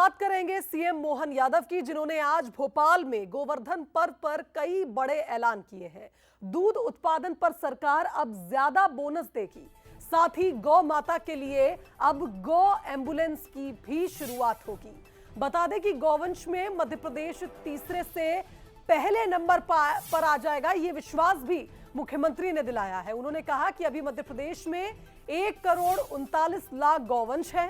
बात करेंगे सीएम मोहन यादव की, जिन्होंने आज भोपाल में गोवर्धन पर्व पर कई बड़े ऐलान किए हैं। दूध उत्पादन पर सरकार अब ज्यादा बोनस देगी, साथ ही गौ माता के लिए अब गौ एम्बुलेंस की भी शुरुआत होगी। बता दें कि गौवंश में मध्य प्रदेश तीसरे से पहले नंबर पर आ जाएगा, ये विश्वास भी मुख्यमंत्री ने दिलाया है। उन्होंने कहा कि अभी मध्य प्रदेश में 1,39,00,000 गौवंश है।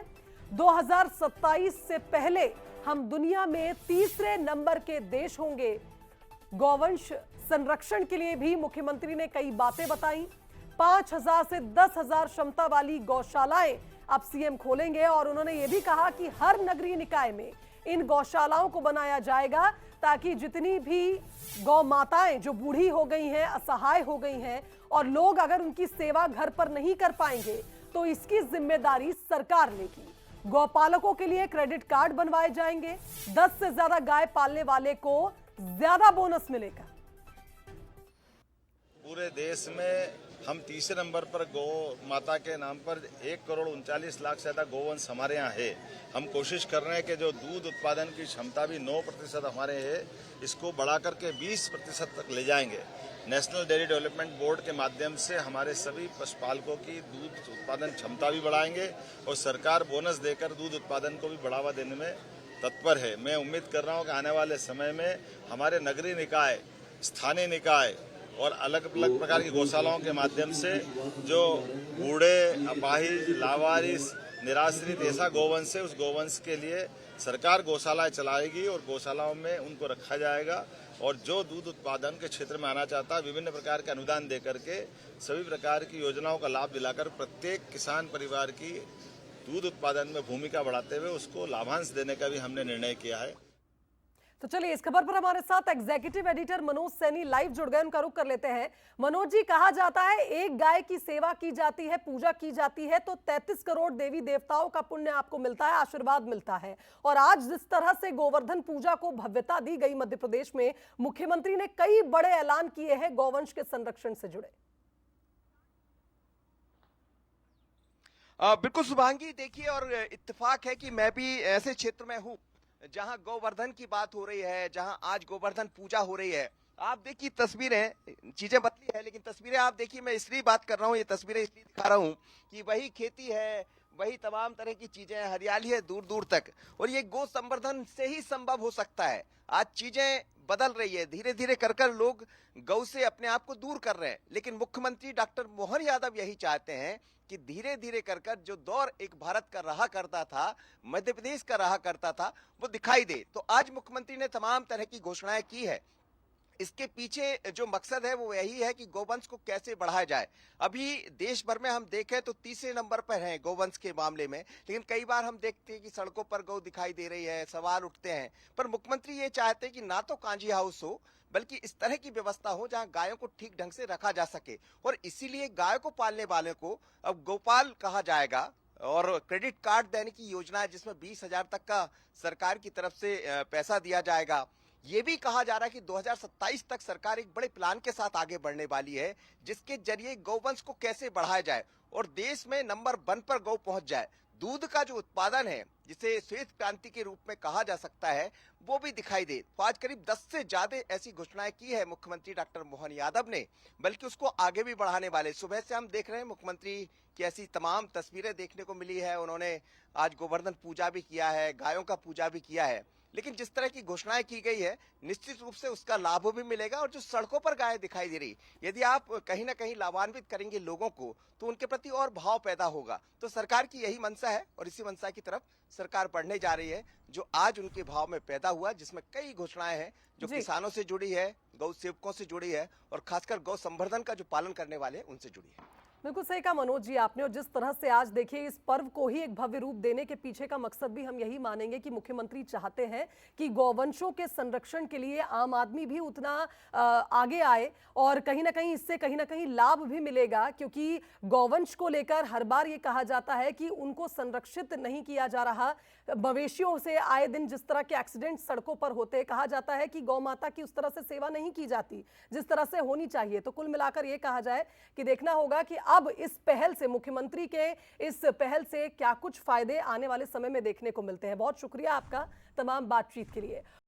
2027 से पहले हम दुनिया में तीसरे नंबर के देश होंगे। गौवंश संरक्षण के लिए भी मुख्यमंत्री ने कई बातें बताई। 5,000 से 10,000 क्षमता वाली गौशालाएं अब सीएम खोलेंगे और उन्होंने ये भी कहा कि हर नगरीय निकाय में इन गौशालाओं को बनाया जाएगा, ताकि जितनी भी गौ माताएं जो बूढ़ी हो गई हैं, असहाय हो गई हैं, और लोग अगर उनकी सेवा घर पर नहीं कर पाएंगे तो इसकी जिम्मेदारी सरकार लेगी। गौपालकों के लिए क्रेडिट कार्ड बनवाए जाएंगे। 10 से ज्यादा गाय पालने वाले को ज्यादा बोनस मिलेगा। पूरे देश में हम तीसरे नंबर पर गौ माता के नाम पर 1,39,00,000 से ज्यादा गौवंश हमारे यहाँ है। हम कोशिश कर रहे हैं कि जो दूध उत्पादन की क्षमता भी 9% हमारे है, इसको बढ़ा करके 20% तक ले जाएंगे। नेशनल डेयरी डेवलपमेंट बोर्ड के माध्यम से हमारे सभी पशुपालकों की दूध उत्पादन क्षमता भी बढ़ाएंगे और सरकार बोनस देकर दूध उत्पादन को भी बढ़ावा देने में तत्पर है। मैं उम्मीद कर रहा हूँ कि आने वाले समय में हमारे नगरीय निकाय, स्थानीय निकाय और अलग अलग प्रकार की गौशालाओं के माध्यम से जो बूढ़े, अपाहिज, लावारिस, निराश्रित ऐसा गौवंश है, उस गौवंश के लिए सरकार गौशालाएं चलाएगी और गौशालाओं में उनको रखा जाएगा। और जो दूध उत्पादन के क्षेत्र में आना चाहता है, विभिन्न प्रकार के अनुदान देकर के सभी प्रकार की योजनाओं का लाभ दिलाकर प्रत्येक किसान परिवार की दूध उत्पादन में भूमिका बढ़ाते हुए उसको लाभांश देने का भी हमने निर्णय किया है। तो चलिए, इस खबर पर हमारे साथ executive editor Manoj Saini live जुड़ गए, उनका रुख कर लेते हैं। मनोज जी, कहा जाता है एक गाय की सेवा की जाती है, पूजा की जाती है तो 33 करोड़ देवी देवताओं का पुण्य आपको मिलता है, आशीर्वाद मिलता है। और आज जिस तरह से गोवर्धन पूजा को भव्यता दी गई मध्य प्रदेश में, मुख्यमंत्री ने कई बड़े ऐलान किए हैं गौवंश के संरक्षण से जुड़े। बिल्कुल शुभांगी, देखिए, और इत्तेफाक है कि मैं भी ऐसे क्षेत्र में हूँ जहां गोवर्धन की बात हो रही है, जहां आज गोवर्धन पूजा हो रही है। आप देखिए तस्वीरें, चीजें बदली है लेकिन तस्वीरें आप देखिए, मैं इसलिए बात कर रहा हूँ, ये तस्वीरें इसलिए दिखा रहा हूँ कि वही खेती है, वही तमाम तरह की चीजें हैं, हरियाली है दूर दूर तक, और ये गौ संवर्धन से ही संभव हो सकता है। आज चीजें बदल रही है, धीरे धीरे कर लोग गौ से अपने आप को दूर कर रहे हैं, लेकिन मुख्यमंत्री डॉक्टर मोहन यादव यही चाहते हैं कि धीरे धीरे कर जो दौर एक भारत का रहा करता था, मध्य प्रदेश का रहा करता था, वो दिखाई दे। तो आज मुख्यमंत्री ने तमाम तरह की घोषणाएं की है। इसके पीछे जो मकसद है वो यही है कि गौवंश को कैसे बढ़ाया जाए। अभी देश भर में हम देखें तो तीसरे नंबर पर हैं गौवंश के मामले में, लेकिन कई बार हम देखते हैं कि सड़कों पर गौ दिखाई दे रही है, सवाल उठते हैं। पर मुख्यमंत्री ये चाहते हैं कि ना तो कांजी हाउस हो, बल्कि इस तरह की व्यवस्था हो जहां गायों को ठीक ढंग से रखा जा सके, और इसीलिए गाय को पालने वाले को अब गोपाल कहा जाएगा। और क्रेडिट कार्ड देने की योजना है जिसमें 20,000 तक का सरकार की तरफ से पैसा दिया जाएगा। ये भी कहा जा रहा है कि 2027 तक सरकार एक बड़े प्लान के साथ आगे बढ़ने वाली है, जिसके जरिए गौवंश को कैसे बढ़ाया जाए और देश में नंबर 1 पर गौ पहुंच जाए। दूध का जो उत्पादन है, जिसे श्वेत क्रांति के रूप में कहा जा सकता है, वो भी दिखाई दे। तो आज करीब 10 से ज्यादा ऐसी घोषणाएं की है मुख्यमंत्री डॉक्टर मोहन यादव ने, बल्कि उसको आगे भी बढ़ाने वाले। सुबह से हम देख रहे हैं मुख्यमंत्री की ऐसी तमाम तस्वीरें देखने को मिली है। उन्होंने आज गोवर्धन पूजा भी किया है, गायों का पूजा भी किया है, लेकिन जिस तरह की घोषणाएं की गई है, निश्चित रूप से उसका लाभ भी मिलेगा। और जो सड़कों पर गाय दिखाई दे रही, यदि आप कहीं ना कहीं लाभान्वित करेंगे लोगों को, तो उनके प्रति और भाव पैदा होगा। तो सरकार की यही मंशा है और इसी मंशा की तरफ सरकार बढ़ने जा रही है, जो आज उनके भाव में पैदा हुआ, जिसमें कई घोषणाएं हैं जो किसानों से जुड़ी है, गौ सेवकों से जुड़ी है, और खासकर गौ संवर्धन का जो पालन करने वाले हैं उनसे जुड़ी है। बिल्कुल सही कहा मनोज जी आपने। और जिस तरह से आज देखिए इस पर्व को ही एक भव्य रूप देने के पीछे का मकसद भी हम यही मानेंगे कि मुख्यमंत्री चाहते हैं कि गौवंशों के संरक्षण के लिए आम आदमी भी उतना आगे आए, और कहीं ना कहीं इससे कहीं ना कहीं लाभ भी मिलेगा, क्योंकि गौवंश को लेकर हर बार ये कहा जाता है कि उनको संरक्षित नहीं किया जा रहा। मवेशियों से आए दिन जिस तरह के एक्सीडेंट सड़कों पर होते, कहा जाता है कि गौ माता की उस तरह से सेवा नहीं की जाती जिस तरह से होनी चाहिए। तो कुल मिलाकर ये कहा जाए कि देखना होगा कि अब इस पहल से, मुख्यमंत्री के इस पहल से क्या कुछ फायदे आने वाले समय में देखने को मिलते हैं। बहुत शुक्रिया आपका तमाम बातचीत के लिए।